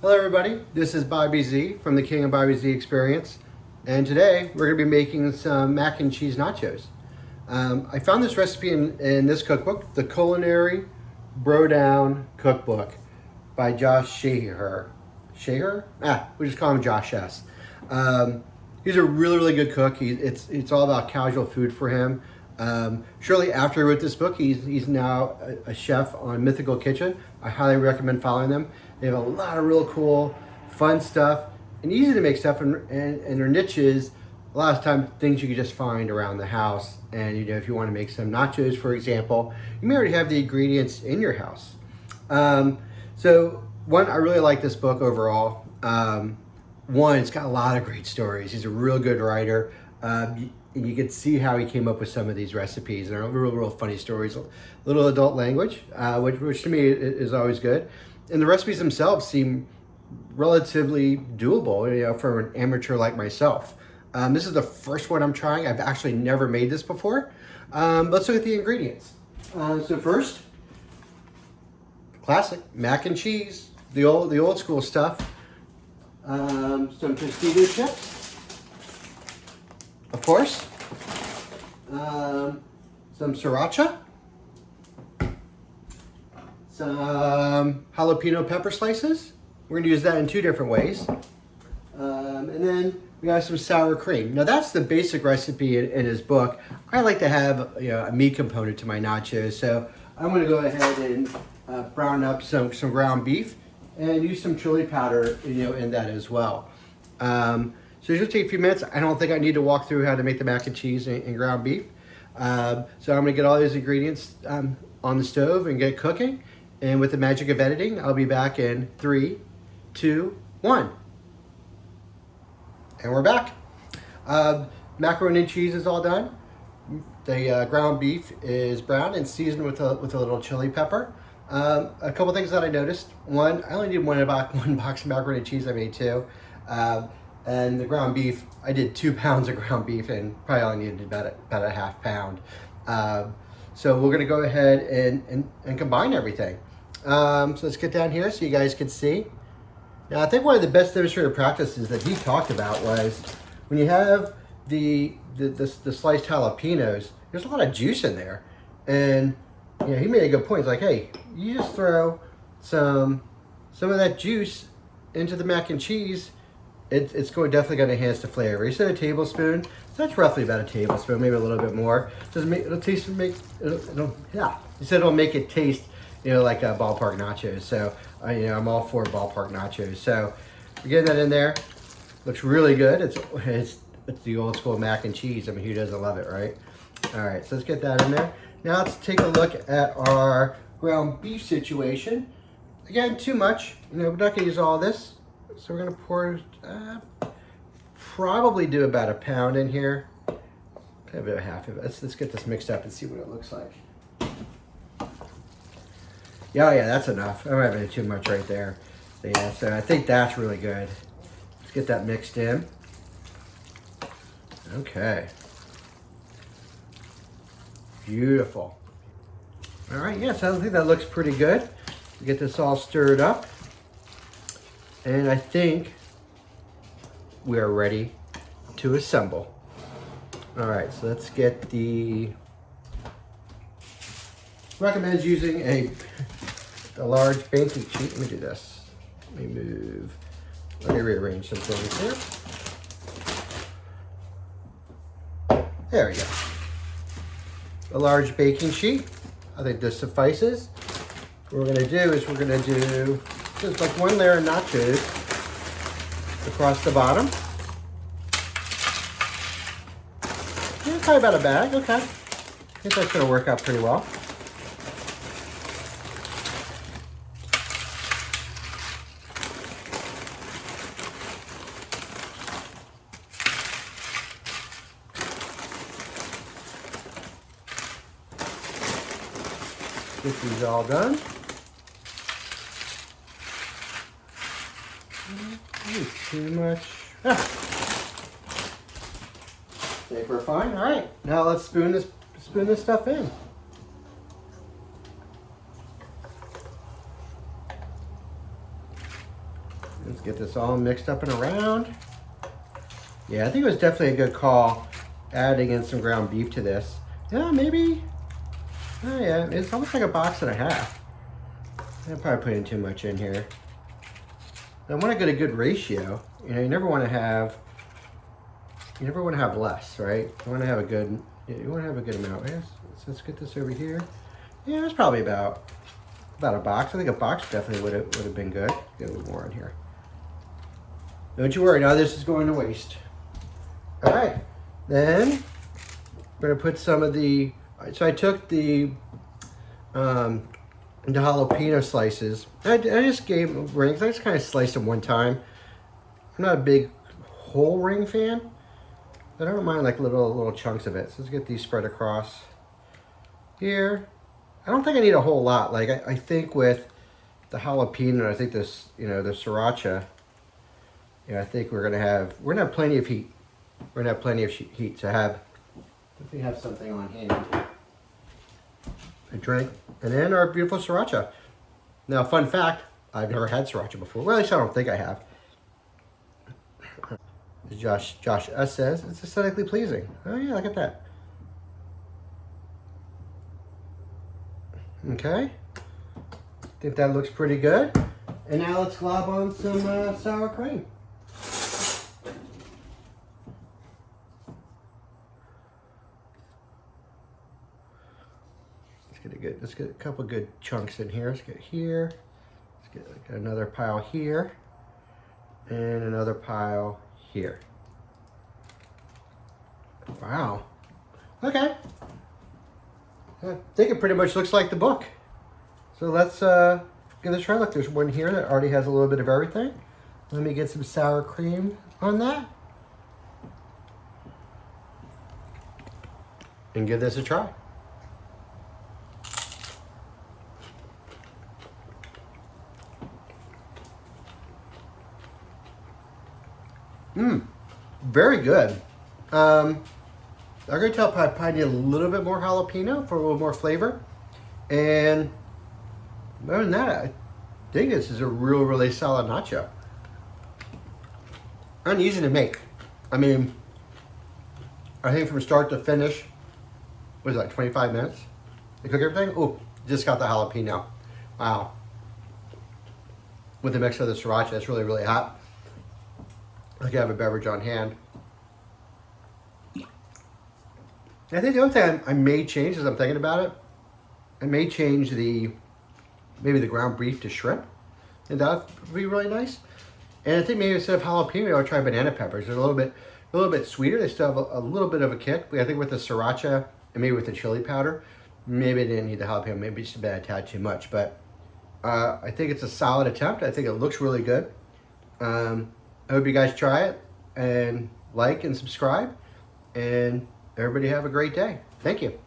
Hello everybody, this is Bobby Z from the King of Bobby Z Experience, and today we're going to be making some mac and cheese nachos. I found this recipe in this cookbook, the Culinary Bro-Down Cookbook by Josh Shaher. We just call him Josh S. He's a really good cook. It's all about casual food for him. Shortly after he wrote this book, he's now a chef on Mythical Kitchen. I highly recommend following them. They have a lot of real cool, fun stuff and easy to make stuff, and their niches, a lot of times things you can just find around the house. And if you want to make some nachos, for example, you may already have the ingredients in your house. So one, I really like this book overall. One, it's got a lot of great stories. He's a real good writer. And you can see how he came up with some of these recipes. They're real funny stories, a little adult language, which to me is always good. And the recipes themselves seem relatively doable, for an amateur like myself. This is the first one I'm trying. I've actually never made this before. Let's look at the ingredients. So first, classic mac and cheese, the old school stuff. Some Tortilla chips, of course. Some Siracha. Some jalapeno pepper slices. We're going to use that in two different ways. And then we got some sour cream. Now that's the basic recipe in his book. I like to have a meat component to my nachos, so I'm going to go ahead and brown up some ground beef and use some chili powder in that as well. So it's going to take a few minutes. I don't think I need to walk through how to make the mac and cheese and ground beef. So I'm going to get all these ingredients on the stove and get cooking. And with the magic of editing, I'll be back in 3, 2, 1. And we're back. Macaroni and cheese is all done. The ground beef is browned and seasoned with a little chili pepper. A couple things that I noticed. One, I only did one box of macaroni and cheese. I made 2. And the ground beef, I did 2 pounds of ground beef and probably only needed about a half pound. So we're gonna go ahead and combine everything. So let's get down here so you guys can see. Now I think one of the best demonstrative practices that he talked about was when you have the sliced jalapenos, there's a lot of juice in there. And he made a good point. He's like, hey, you just throw some of that juice into the mac and cheese, it's definitely going to enhance the flavor. He said a tablespoon, so that's roughly about a tablespoon, maybe a little bit more. He said it'll make it taste, like ballpark nachos. So, I'm all for ballpark nachos. So, we're getting that in there. Looks really good. It's the old school mac and cheese. I mean, who doesn't love it, right? All right, so let's get that in there. Now let's take a look at our ground beef situation. Again, too much. We're not gonna use all this. So we're gonna pour, probably do about a pound in here. Maybe about half of it. Let's get this mixed up and see what it looks like. Yeah, that's enough. That might have been too much right there. So I think that's really good. Let's get that mixed in. Okay. Beautiful. All right, so I think that looks pretty good. Get this all stirred up. And I think we are ready to assemble. All right, so let's get recommends using a large baking sheet. Let me do this. Let me rearrange some things here. There we go. A large baking sheet. I think this suffices. What we're gonna do is we're gonna do just like one layer of nachos across the bottom. Probably about a bag, okay. I think that's gonna work out pretty well. Get these all done. Too much. Think we're fine. All right. Now let's spoon this stuff in. Let's get this all mixed up and around. Yeah, I think it was definitely a good call adding in some ground beef to this. Yeah, maybe. Oh yeah, it's almost like a box and a half. I'm probably putting too much in here. I want to get a good ratio. You know, you never want to have less, right? You want to have a good, you want to have a good amount. Yes. So let's get this over here. Yeah, it's probably about a box. I think a box definitely would have been good. Get a little more in here. Don't you worry. Now this is going to waste. All right, then we're gonna put some of the. So I took the jalapeno slices. I just gave them rings. I just kind of sliced them one time. I'm not a big whole ring fan, but I don't mind like little chunks of it. So let's get these spread across here. I don't think I need a whole lot. Like I think with the jalapeno, I think this, you know, the sriracha. Yeah, I think we're gonna have plenty of heat. We're gonna have plenty of heat. So if we have something on hand, a drink, and then our beautiful sriracha. Now, fun fact: I've never had sriracha before. Well, at least I don't think I have. As Josh S says, it's aesthetically pleasing. Oh yeah, look at that. Okay, I think that looks pretty good. And now let's glob on some sour cream. Let's get a couple good chunks in here. Let's get here. Let's get like another pile here. And another pile here. Wow. Okay. I think it pretty much looks like the book. So let's give this a try. Look, there's one here that already has a little bit of everything. Let me get some sour cream on that. And give this a try. Very good. I'm going to tell probably need a little bit more jalapeno for a little more flavor. And other than that, I think this is a really solid nacho. And easy to make. I mean, I think from start to finish, what is it, like 25 minutes to cook everything? Oh, just got the jalapeno. Wow. With the mix of the sriracha, it's really hot. I can have a beverage on hand. I think the other thing I may change as I'm thinking about it, I may change maybe the ground beef to shrimp, and that would be really nice. And I think maybe instead of jalapeno, I'll try banana peppers. They're a little bit sweeter. They still have a little bit of a kick, but I think with the sriracha and maybe with the chili powder, maybe I didn't need the jalapeno. Maybe it's a bad tad too much, but I think it's a solid attempt. I think it looks really good. I hope you guys try it and like and subscribe, and everybody have a great day. Thank you.